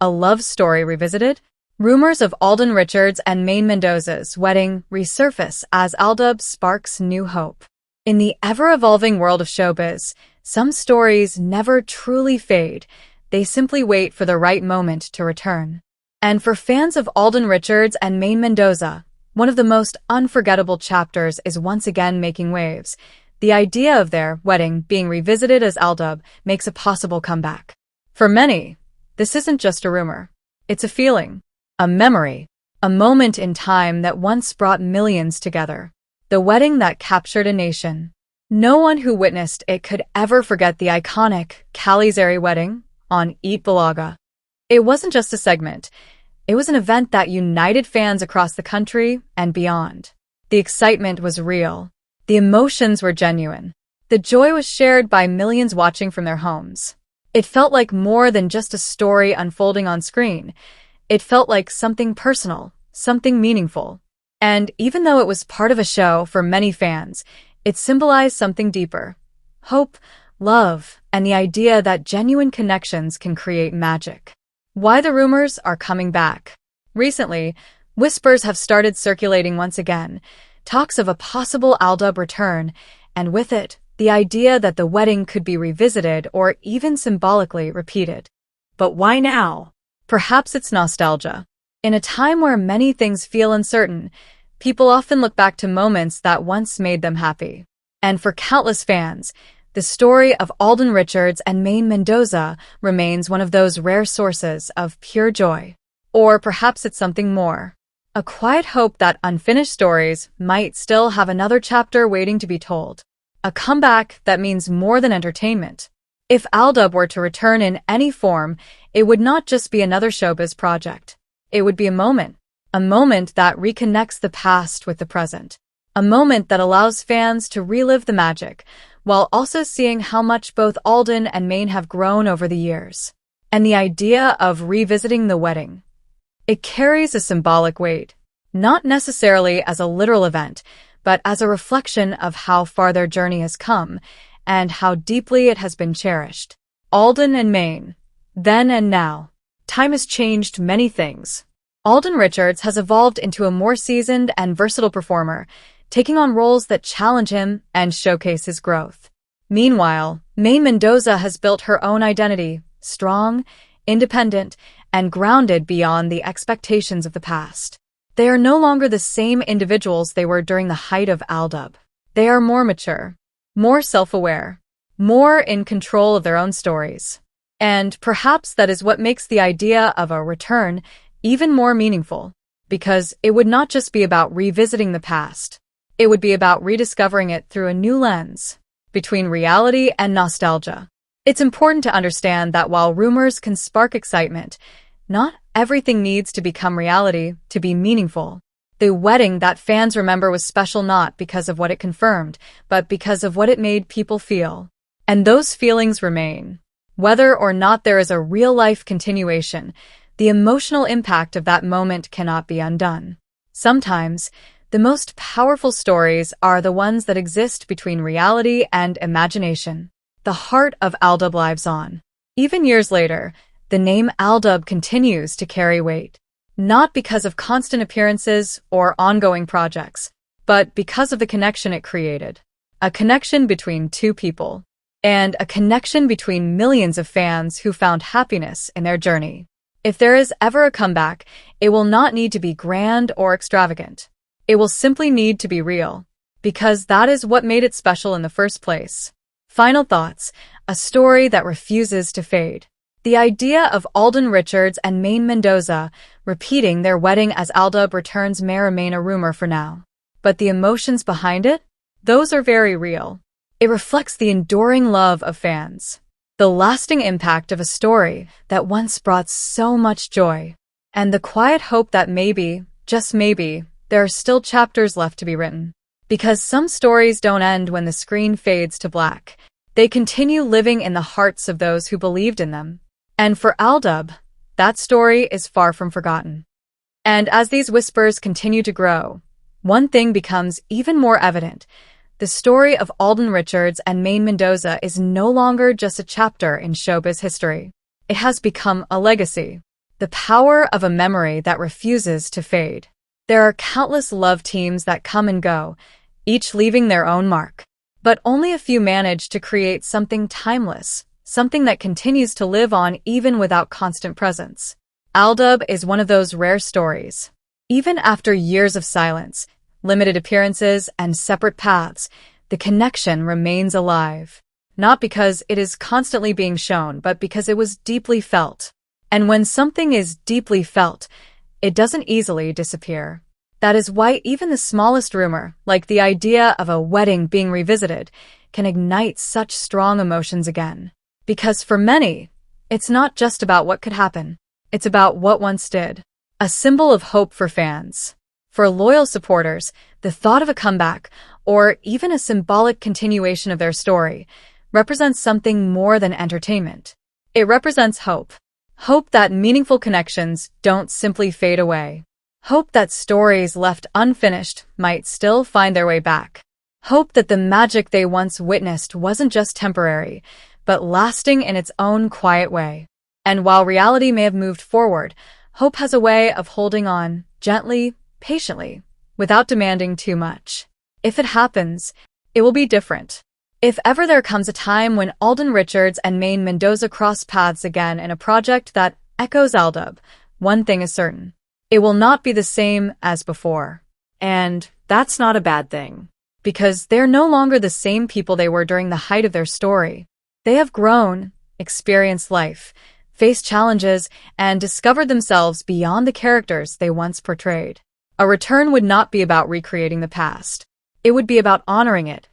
A love story revisited? Rumors of Alden Richards and Maine Mendoza's wedding resurface as Aldub sparks new hope. In the ever-evolving world of showbiz, some stories never truly fade. They simply wait for the right moment to return. And for fans of Alden Richards and Maine Mendoza, one of the most unforgettable chapters is once again making waves. The idea of their wedding being revisited as Aldub makes a possible comeback. For many, this isn't just a rumor. It's a feeling, a memory, a moment in time that once brought millions together. The wedding that captured a nation. No one who witnessed it could ever forget the iconic Kalizari wedding on Eat Bulaga. It wasn't just a segment. It was an event that united fans across the country and beyond. The excitement was real. The emotions were genuine. The joy was shared by millions watching from their homes. It felt like more than just a story unfolding on screen. It felt like something personal, something meaningful. And even though it was part of a show for many fans, it symbolized something deeper. Hope, love, and the idea that genuine connections can create magic. Why the rumors are coming back. Recently, whispers have started circulating once again, talks of a possible Aldub return, and with it, the idea that the wedding could be revisited or even symbolically repeated. But why now? Perhaps it's nostalgia. In a time where many things feel uncertain, people often look back to moments that once made them happy. And for countless fans, the story of Alden Richards and Maine Mendoza remains one of those rare sources of pure joy. Or perhaps it's something more. A quiet hope that unfinished stories might still have another chapter waiting to be told. A comeback that means more than entertainment. If Aldub were to return in any form, it would not just be another showbiz project. It would be a moment that reconnects the past with the present. A moment that allows fans to relive the magic, while also seeing how much both Alden and Maine have grown over the years. And the idea of revisiting the wedding. It carries a symbolic weight, not necessarily as a literal event, but as a reflection of how far their journey has come and how deeply it has been cherished. Alden and Maine. Then and now. Time has changed many things. Alden Richards has evolved into a more seasoned and versatile performer, taking on roles that challenge him and showcase his growth. Meanwhile, Maine Mendoza has built her own identity, strong, independent, and grounded beyond the expectations of the past. They are no longer the same individuals they were during the height of Aldub. They are more mature, more self-aware, more in control of their own stories. And perhaps that is what makes the idea of a return even more meaningful, because it would not just be about revisiting the past. It would be about rediscovering it through a new lens, between reality and nostalgia. It's important to understand that while rumors can spark excitement, not everything needs to become reality to be meaningful. The wedding that fans remember was special not because of what it confirmed, but because of what it made people feel. And those feelings remain. Whether or not there is a real-life continuation, the emotional impact of that moment cannot be undone. Sometimes, the most powerful stories are the ones that exist between reality and imagination. The heart of Aldub lives on. Even years later, the name Aldub continues to carry weight. Not because of constant appearances or ongoing projects, but because of the connection it created. A connection between two people. And a connection between millions of fans who found happiness in their journey. If there is ever a comeback, it will not need to be grand or extravagant. It will simply need to be real. Because that is what made it special in the first place. Final thoughts. A story that refuses to fade. The idea of Alden Richards and Maine Mendoza repeating their wedding as Aldub returns may remain a rumor for now. But the emotions behind it? Those are very real. It reflects the enduring love of fans. The lasting impact of a story that once brought so much joy. And the quiet hope that maybe, just maybe, there are still chapters left to be written. Because some stories don't end when the screen fades to black. They continue living in the hearts of those who believed in them. And for Aldub, that story is far from forgotten. And as these whispers continue to grow, one thing becomes even more evident. The story of Alden Richards and Maine Mendoza is no longer just a chapter in showbiz history. It has become a legacy. the power of a memory that refuses to fade. There are countless love teams that come and go, each leaving their own mark. But only a few manage to create something timeless, something that continues to live on even without constant presence. Aldub is one of those rare stories. Even after years of silence, limited appearances, and separate paths, the connection remains alive. Not because it is constantly being shown, but because it was deeply felt. And when something is deeply felt, it doesn't easily disappear. That is why even the smallest rumor, like the idea of a wedding being revisited, can ignite such strong emotions again. Because for many, it's not just about what could happen. It's about what once did. A symbol of hope for fans. For loyal supporters, the thought of a comeback, or even a symbolic continuation of their story, represents something more than entertainment. It represents hope. Hope that meaningful connections don't simply fade away. Hope that stories left unfinished might still find their way back. Hope that the magic they once witnessed wasn't just temporary, but lasting in its own quiet way. And while reality may have moved forward, hope has a way of holding on, gently, patiently, without demanding too much. If it happens, it will be different. If ever there comes a time when Alden Richards and Maine Mendoza cross paths again in a project that echoes Aldub, one thing is certain. It will not be the same as before. And that's not a bad thing. Because they're no longer the same people they were during the height of their story. They have grown, experienced life, faced challenges, and discovered themselves beyond the characters they once portrayed. A return would not be about recreating the past. It would be about honoring it,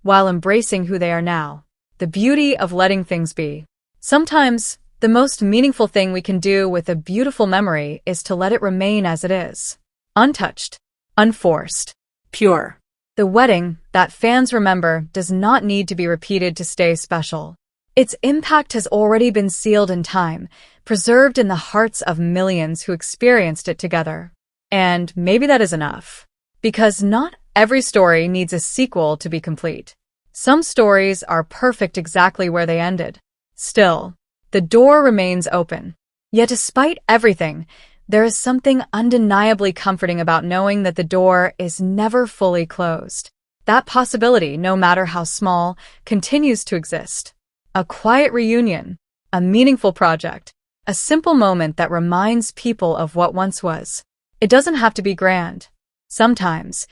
while embracing who they are now. The beauty of letting things be. Sometimes, the most meaningful thing we can do with a beautiful memory is to let it remain as it is. Untouched, unforced, pure. The wedding that fans remember does not need to be repeated to stay special. Its impact has already been sealed in time, preserved in the hearts of millions who experienced it together. And maybe that is enough. Because not every story needs a sequel to be complete. Some stories are perfect exactly where they ended. Still, the door remains open. Yet despite everything, there is something undeniably comforting about knowing that the door is never fully closed. That possibility, no matter how small, continues to exist. A quiet reunion, a meaningful project, a simple moment that reminds people of what once was. It doesn't have to be grand. Sometimes,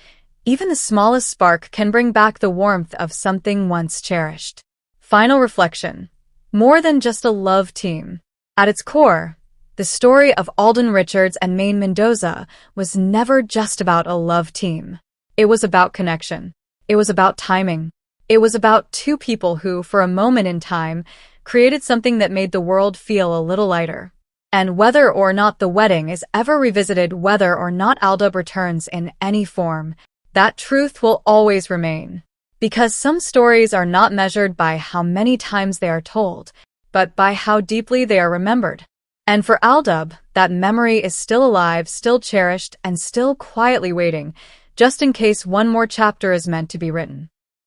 even the smallest spark can bring back the warmth of something once cherished. Final reflection. More than just a love team. At its core, the story of Alden Richards and Maine Mendoza was never just about a love team. It was about connection. It was about timing. It was about two people who, for a moment in time, created something that made the world feel a little lighter. And whether or not the wedding is ever revisited, whether or not Aldub returns in any form, that truth will always remain. Because some stories are not measured by how many times they are told, but by how deeply they are remembered. And for Aldub, that memory is still alive, still cherished, and still quietly waiting, just in case one more chapter is meant to be written.